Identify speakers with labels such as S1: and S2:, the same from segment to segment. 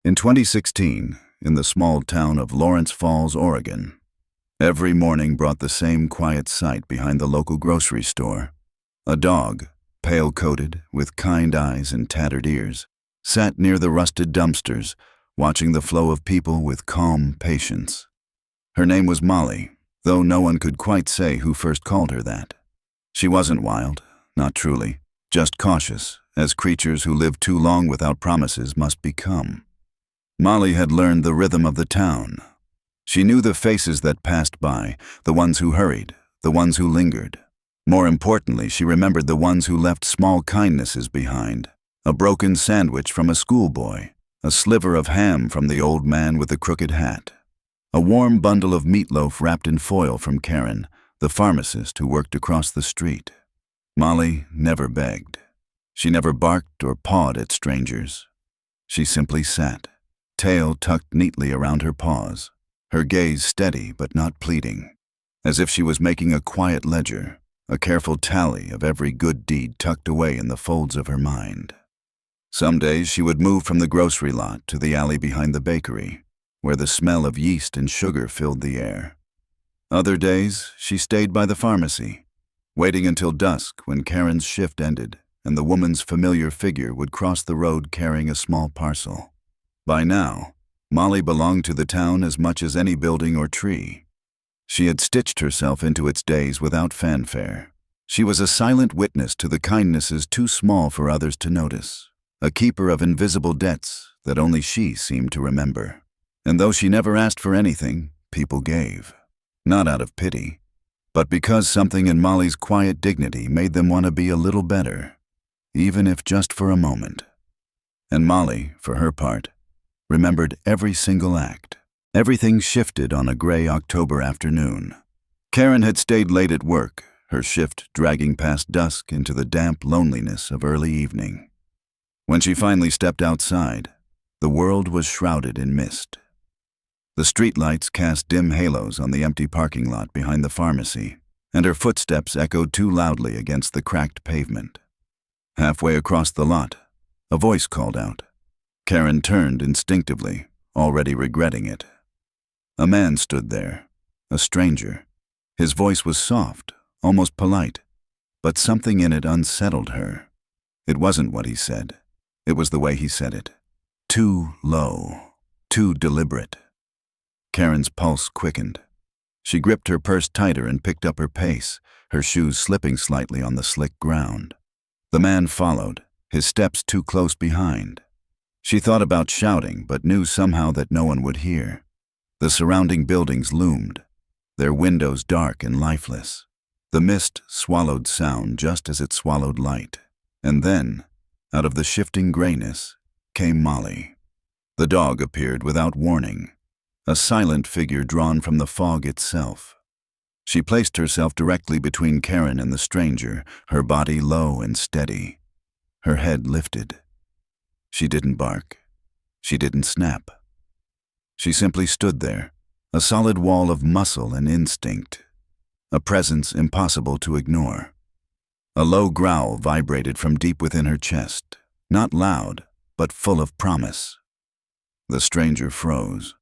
S1: In 2016, in the small town of Lawrence Falls, Oregon, every morning brought the same quiet sight behind the local grocery store. A dog, pale-coated, with kind eyes and tattered ears, sat near the rusted dumpsters, watching the flow of people with calm patience. Her name was Molly, though no one could quite say who first called her that. She wasn't wild, not truly, just cautious, as creatures who live too long without promises must become. Molly had learned the rhythm of the town. She knew the faces that passed by, the ones who hurried, the ones who lingered. More importantly, she remembered the ones who left small kindnesses behind. A broken sandwich from a schoolboy, a sliver of ham from the old man with the crooked hat, a warm bundle of meatloaf wrapped in foil from Karen, the pharmacist who worked across the street. Molly never begged. She never barked or pawed at strangers. She simply sat, tail tucked neatly around her paws, her gaze steady but not pleading, as if she was making a quiet ledger, a careful tally of every good deed tucked away in the folds of her mind. Some days she would move from the grocery lot to the alley behind the bakery, where the smell of yeast and sugar filled the air. Other days she stayed by the pharmacy, waiting until dusk when Karen's shift ended and the woman's familiar figure would cross the road carrying a small parcel. By now, Molly belonged to the town as much as any building or tree. She had stitched herself into its days without fanfare. She was a silent witness to the kindnesses too small for others to notice, a keeper of invisible debts that only she seemed to remember. And though she never asked for anything, people gave. Not out of pity, but because something in Molly's quiet dignity made them want to be a little better, even if just for a moment. And Molly, for her part, remembered every single act. Everything shifted on a gray October afternoon. Karen had stayed late at work, her shift dragging past dusk into the damp loneliness of early evening. When she finally stepped outside, the world was shrouded in mist. The streetlights cast dim halos on the empty parking lot behind the pharmacy, and her footsteps echoed too loudly against the cracked pavement. Halfway across the lot, a voice called out. Karen turned instinctively, already regretting it. A man stood there, a stranger. His voice was soft, almost polite, but something in it unsettled her. It wasn't what he said. It was the way he said it. Too low, too deliberate. Karen's pulse quickened. She gripped her purse tighter and picked up her pace, her shoes slipping slightly on the slick ground. The man followed, his steps too close behind. She thought about shouting, but knew somehow that no one would hear. The surrounding buildings loomed, their windows dark and lifeless. The mist swallowed sound just as it swallowed light. And then, out of the shifting grayness, came Molly. The dog appeared without warning, a silent figure drawn from the fog itself. She placed herself directly between Karen and the stranger, her body low and steady, her head lifted. She didn't bark. She didn't snap. She simply stood there, a solid wall of muscle and instinct, a presence impossible to ignore. A low growl vibrated from deep within her chest, not loud, but full of promise. The stranger froze.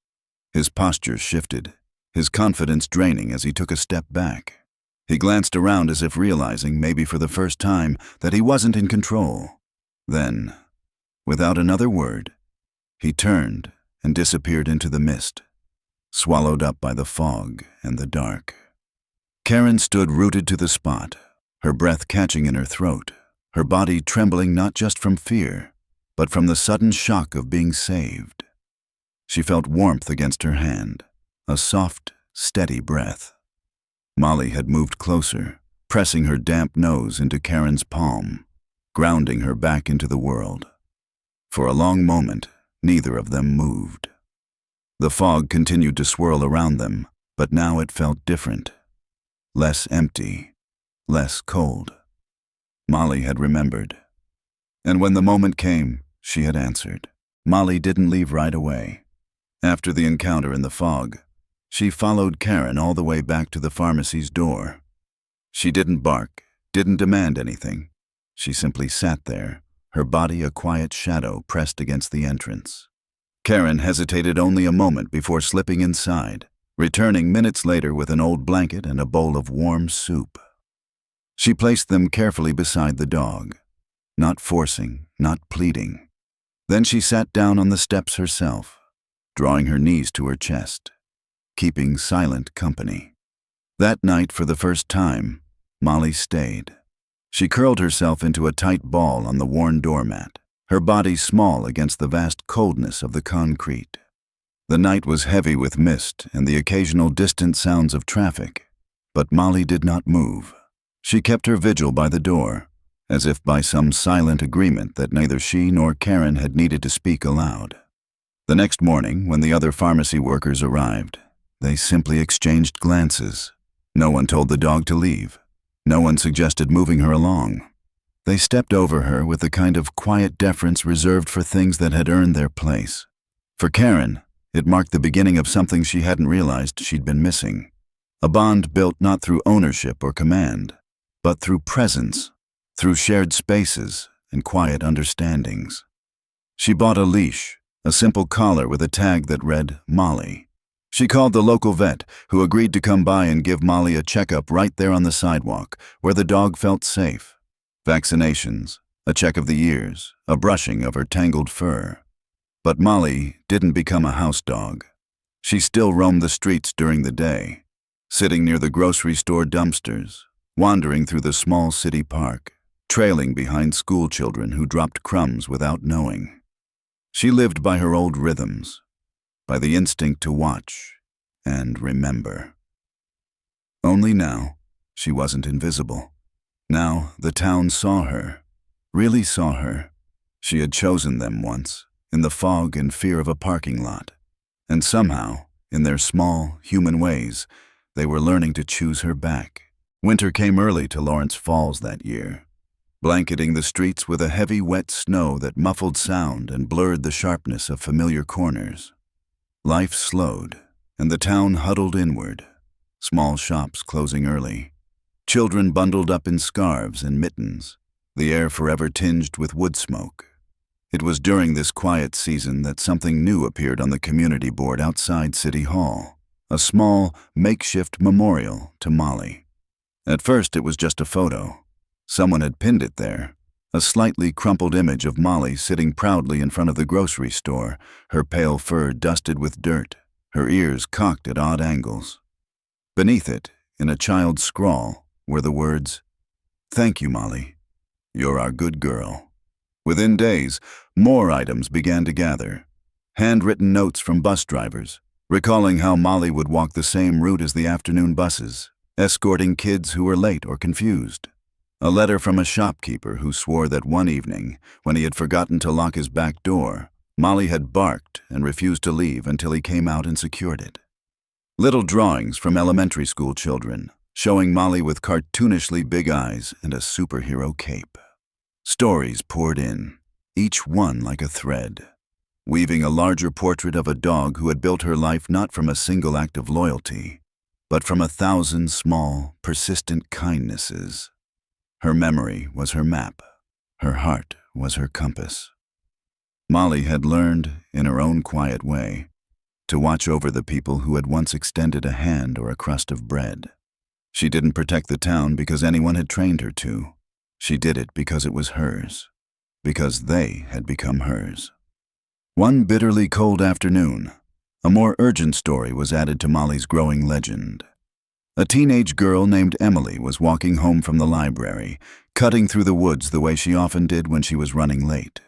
S1: His posture shifted, his confidence draining as he took a step back. He glanced around as if realizing, maybe for the first time, that he wasn't in control. Then, without another word, he turned and disappeared into the mist, swallowed up by the fog and the dark. Karen stood rooted to the spot, her breath catching in her throat, her body trembling not just from fear, but from the sudden shock of being saved. She felt warmth against her hand, a soft, steady breath. Molly had moved closer, pressing her damp nose into Karen's palm, grounding her back into the world. For a long moment, neither of them moved. The fog continued to swirl around them, but now it felt different. Less empty, less cold. Molly had remembered. And when the moment came, she had answered. Molly didn't leave right away. After the encounter in the fog, she followed Karen all the way back to the pharmacy's door. She didn't bark, didn't demand anything. She simply sat there, her body a quiet shadow pressed against the entrance. Karen hesitated only a moment before slipping inside, returning minutes later with an old blanket and a bowl of warm soup. She placed them carefully beside the dog, not forcing, not pleading. Then she sat down on the steps herself, drawing her knees to her chest, keeping silent company. That night, for the first time, Molly stayed. She curled herself into a tight ball on the worn doormat, her body small against the vast coldness of the concrete. The night was heavy with mist and the occasional distant sounds of traffic, but Molly did not move. She kept her vigil by the door, as if by some silent agreement that neither she nor Karen had needed to speak aloud. The next morning, when the other pharmacy workers arrived, they simply exchanged glances. No one told the dog to leave. No one suggested moving her along. They stepped over her with the kind of quiet deference reserved for things that had earned their place. For Karen, it marked the beginning of something she hadn't realized she'd been missing. A bond built not through ownership or command, but through presence, through shared spaces and quiet understandings. She bought a leash, a simple collar with a tag that read Molly. She called the local vet, who agreed to come by and give Molly a checkup right there on the sidewalk, where the dog felt safe. Vaccinations, a check of the ears, a brushing of her tangled fur. But Molly didn't become a house dog. She still roamed the streets during the day, sitting near the grocery store dumpsters, wandering through the small city park, trailing behind school children who dropped crumbs without knowing. She lived by her old rhythms, by the instinct to watch and remember. Only now, she wasn't invisible. Now the town saw her, really saw her. She had chosen them once, in the fog and fear of a parking lot. And somehow, in their small, human ways, they were learning to choose her back. Winter came early to Lawrence Falls that year, blanketing the streets with a heavy, wet snow that muffled sound and blurred the sharpness of familiar corners. Life slowed, and the town huddled inward, small shops closing early, children bundled up in scarves and mittens, the air forever tinged with wood smoke. It was during this quiet season that something new appeared on the community board outside City Hall, a small, makeshift memorial to Molly. At first it was just a photo. Someone had pinned it there, a slightly crumpled image of Molly sitting proudly in front of the grocery store, her pale fur dusted with dirt, her ears cocked at odd angles. Beneath it, in a child's scrawl, were the words, "Thank you, Molly. You're our good girl." Within days, more items began to gather. Handwritten notes from bus drivers, recalling how Molly would walk the same route as the afternoon buses, escorting kids who were late or confused. A letter from a shopkeeper who swore that one evening, when he had forgotten to lock his back door, Molly had barked and refused to leave until he came out and secured it. Little drawings from elementary school children, showing Molly with cartoonishly big eyes and a superhero cape. Stories poured in, each one like a thread, weaving a larger portrait of a dog who had built her life not from a single act of loyalty, but from 1,000 small, persistent kindnesses. Her memory was her map. Her heart was her compass. Molly had learned, in her own quiet way, to watch over the people who had once extended a hand or a crust of bread. She didn't protect the town because anyone had trained her to. She did it because it was hers, because they had become hers. One bitterly cold afternoon, a more urgent story was added to Molly's growing legend. A teenage girl named Emily was walking home from the library, cutting through the woods the way she often did when she was running late.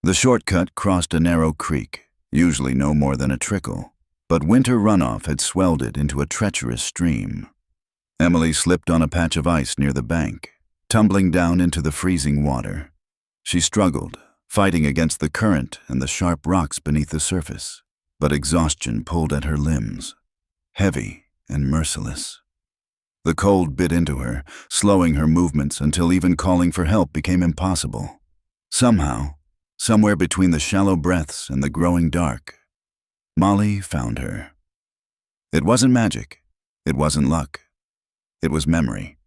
S1: The shortcut crossed a narrow creek, usually no more than a trickle, but winter runoff had swelled it into a treacherous stream. Emily slipped on a patch of ice near the bank, tumbling down into the freezing water. She struggled, fighting against the current and the sharp rocks beneath the surface, but exhaustion pulled at her limbs, heavy and merciless. The cold bit into her, slowing her movements until even calling for help became impossible. Somehow, somewhere between the shallow breaths and the growing dark, Molly found her. It wasn't magic. It wasn't luck. It was memory.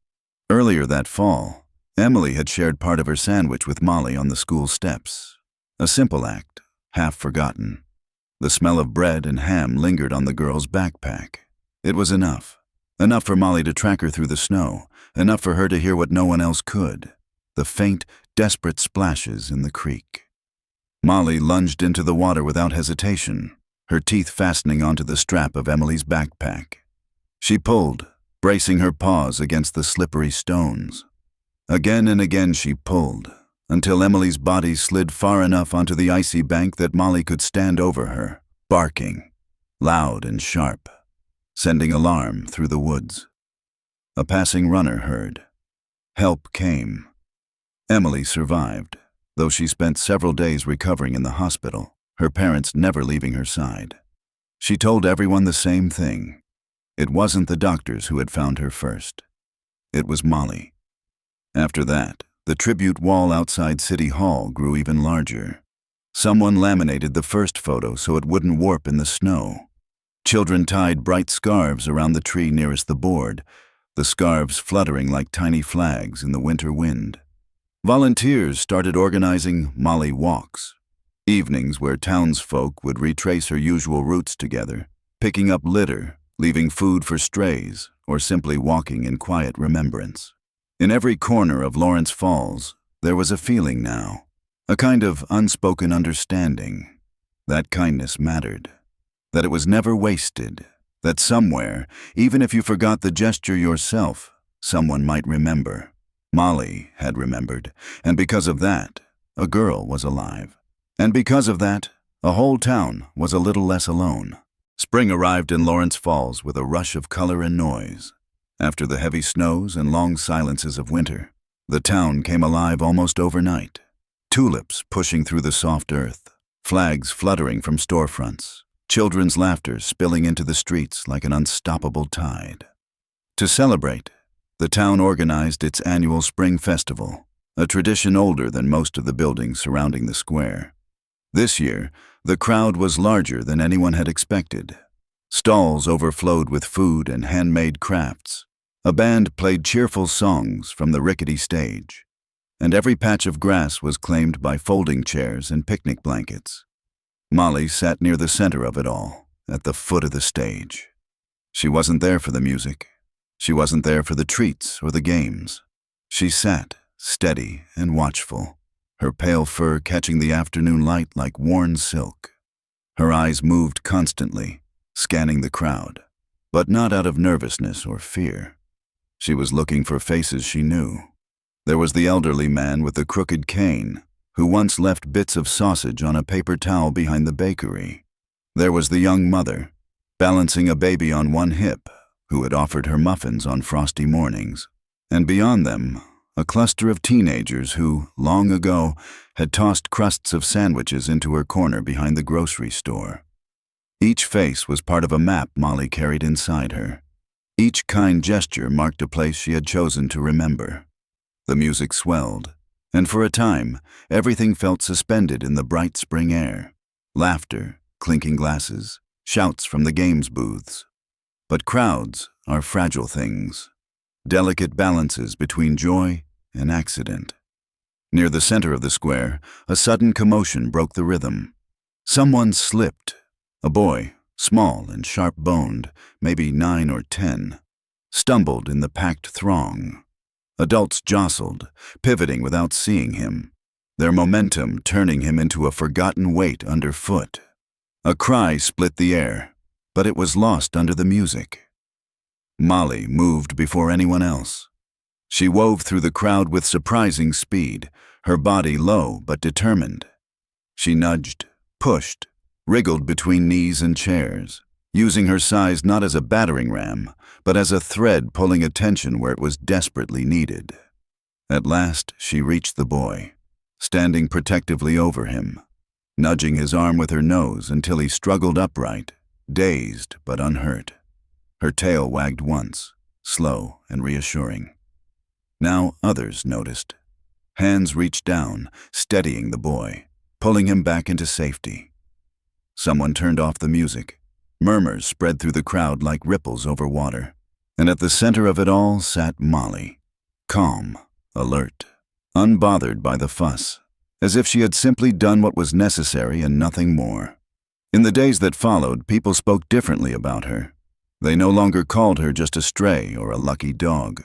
S1: Earlier that fall, Emily had shared part of her sandwich with Molly on the school steps. A simple act, half forgotten. The smell of bread and ham lingered on the girl's backpack. It was enough. Enough for Molly to track her through the snow. Enough for her to hear what no one else could. The faint, desperate splashes in the creek. Molly lunged into the water without hesitation, her teeth fastening onto the strap of Emily's backpack. She pulled, bracing her paws against the slippery stones. Again and again she pulled, until Emily's body slid far enough onto the icy bank that Molly could stand over her, barking, loud and sharp, sending alarm through the woods. A passing runner heard. Help came. Emily survived, though she spent several days recovering in the hospital, her parents never leaving her side. She told everyone the same thing. It wasn't the doctors who had found her first. It was Molly. After that, the tribute wall outside City Hall grew even larger. Someone laminated the first photo so it wouldn't warp in the snow. Children tied bright scarves around the tree nearest the board, the scarves fluttering like tiny flags in the winter wind. Volunteers started organizing Molly walks, evenings where townsfolk would retrace her usual routes together, picking up litter, leaving food for strays, or simply walking in quiet remembrance. In every corner of Lawrence Falls, there was a feeling now, a kind of unspoken understanding. That kindness mattered, that it was never wasted, that somewhere, even if you forgot the gesture yourself, someone might remember. Molly had remembered, and because of that, a girl was alive. And because of that, a whole town was a little less alone. Spring arrived in Lawrence Falls with a rush of color and noise. After the heavy snows and long silences of winter, the town came alive almost overnight. Tulips pushing through the soft earth, flags fluttering from storefronts, children's laughter spilling into the streets like an unstoppable tide. To celebrate, the town organized its annual spring festival, a tradition older than most of the buildings surrounding the square. This year, the crowd was larger than anyone had expected. Stalls overflowed with food and handmade crafts. A band played cheerful songs from the rickety stage, and every patch of grass was claimed by folding chairs and picnic blankets. Molly sat near the center of it all, at the foot of the stage. She wasn't there for the music. She wasn't there for the treats or the games. She sat, steady and watchful, her pale fur catching the afternoon light like worn silk. Her eyes moved constantly, scanning the crowd, but not out of nervousness or fear. She was looking for faces she knew. There was the elderly man with the crooked cane, who once left bits of sausage on a paper towel behind the bakery. There was the young mother, balancing a baby on one hip, who had offered her muffins on frosty mornings. And beyond them, a cluster of teenagers who, long ago, had tossed crusts of sandwiches into her corner behind the grocery store. Each face was part of a map Molly carried inside her. Each kind gesture marked a place she had chosen to remember. The music swelled, and for a time, everything felt suspended in the bright spring air. Laughter, clinking glasses, shouts from the games booths. But crowds are fragile things, delicate balances between joy and accident. Near the center of the square, a sudden commotion broke the rhythm. Someone slipped. A boy, small and sharp-boned, maybe 9 or 10, stumbled in the packed throng. Adults jostled, pivoting without seeing him, their momentum turning him into a forgotten weight underfoot. A cry split the air, but it was lost under the music. Molly moved before anyone else. She wove through the crowd with surprising speed, her body low but determined. She nudged, pushed, wriggled between knees and chairs, using her size not as a battering ram, but as a thread pulling attention where it was desperately needed. At last, she reached the boy, standing protectively over him, nudging his arm with her nose until he struggled upright, dazed but unhurt. Her tail wagged once, slow and reassuring. Now others noticed. Hands reached down, steadying the boy, pulling him back into safety. Someone turned off the music. Murmurs spread through the crowd like ripples over water. And at the center of it all sat Molly, calm, alert, unbothered by the fuss, as if she had simply done what was necessary and nothing more. In the days that followed, people spoke differently about her. They no longer called her just a stray or a lucky dog.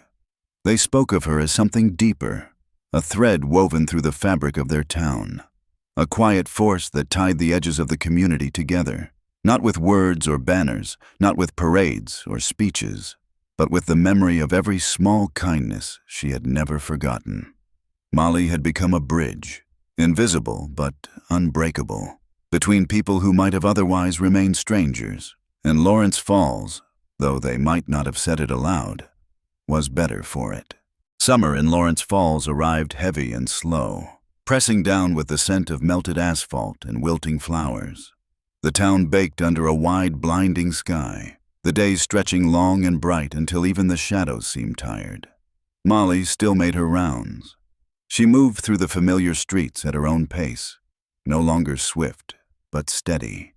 S1: They spoke of her as something deeper, a thread woven through the fabric of their town, a quiet force that tied the edges of the community together, not with words or banners, not with parades or speeches, but with the memory of every small kindness she had never forgotten. Molly had become a bridge, invisible but unbreakable, between people who might have otherwise remained strangers, and Lawrence Falls, though they might not have said it aloud, was better for it. Summer in Lawrence Falls arrived heavy and slow, pressing down with the scent of melted asphalt and wilting flowers. The town baked under a wide, blinding sky, the days stretching long and bright until even the shadows seemed tired. Molly still made her rounds. She moved through the familiar streets at her own pace, no longer swift, but steady.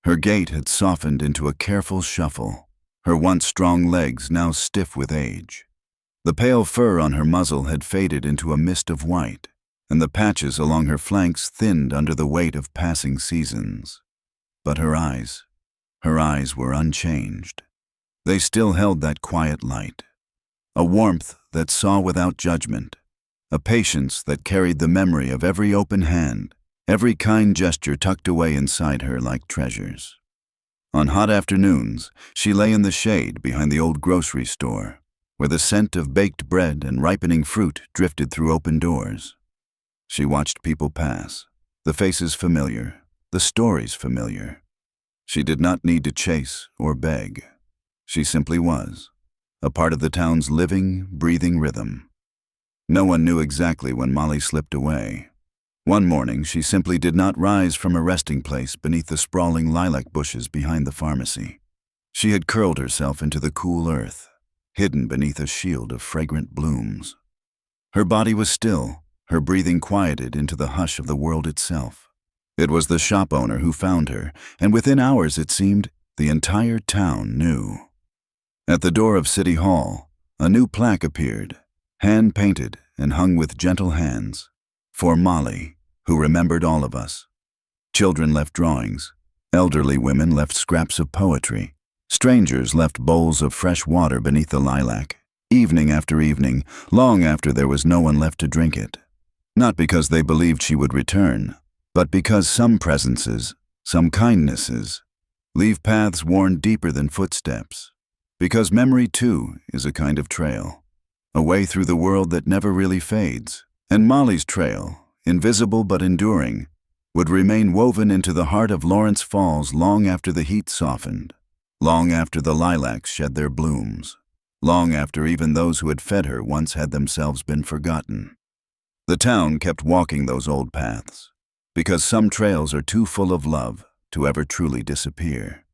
S1: Her gait had softened into a careful shuffle, her once strong legs now stiff with age. The pale fur on her muzzle had faded into a mist of white, and the patches along her flanks thinned under the weight of passing seasons. But her eyes were unchanged. They still held that quiet light, a warmth that saw without judgment, a patience that carried the memory of every open hand, every kind gesture tucked away inside her like treasures. On hot afternoons, she lay in the shade behind the old grocery store, where the scent of baked bread and ripening fruit drifted through open doors. She watched people pass, the faces familiar, the stories familiar. She did not need to chase or beg. She simply was, a part of the town's living, breathing rhythm. No one knew exactly when Molly slipped away. One morning, she simply did not rise from a resting place beneath the sprawling lilac bushes behind the pharmacy. She had curled herself into the cool earth, hidden beneath a shield of fragrant blooms. Her body was still, her breathing quieted into the hush of the world itself. It was the shop owner who found her, and within hours, it seemed, the entire town knew. At the door of City Hall, a new plaque appeared, hand-painted and hung with gentle hands, for Molly, who remembered all of us. Children left drawings, elderly women left scraps of poetry, strangers left bowls of fresh water beneath the lilac, evening after evening, long after there was no one left to drink it. Not because they believed she would return, but because some presences, some kindnesses, leave paths worn deeper than footsteps. Because memory, too, is a kind of trail, a way through the world that never really fades. And Molly's trail, invisible but enduring, would remain woven into the heart of Lawrence Falls long after the heat softened, long after the lilacs shed their blooms, long after even those who had fed her once had themselves been forgotten. The town kept walking those old paths, because some trails are too full of love to ever truly disappear.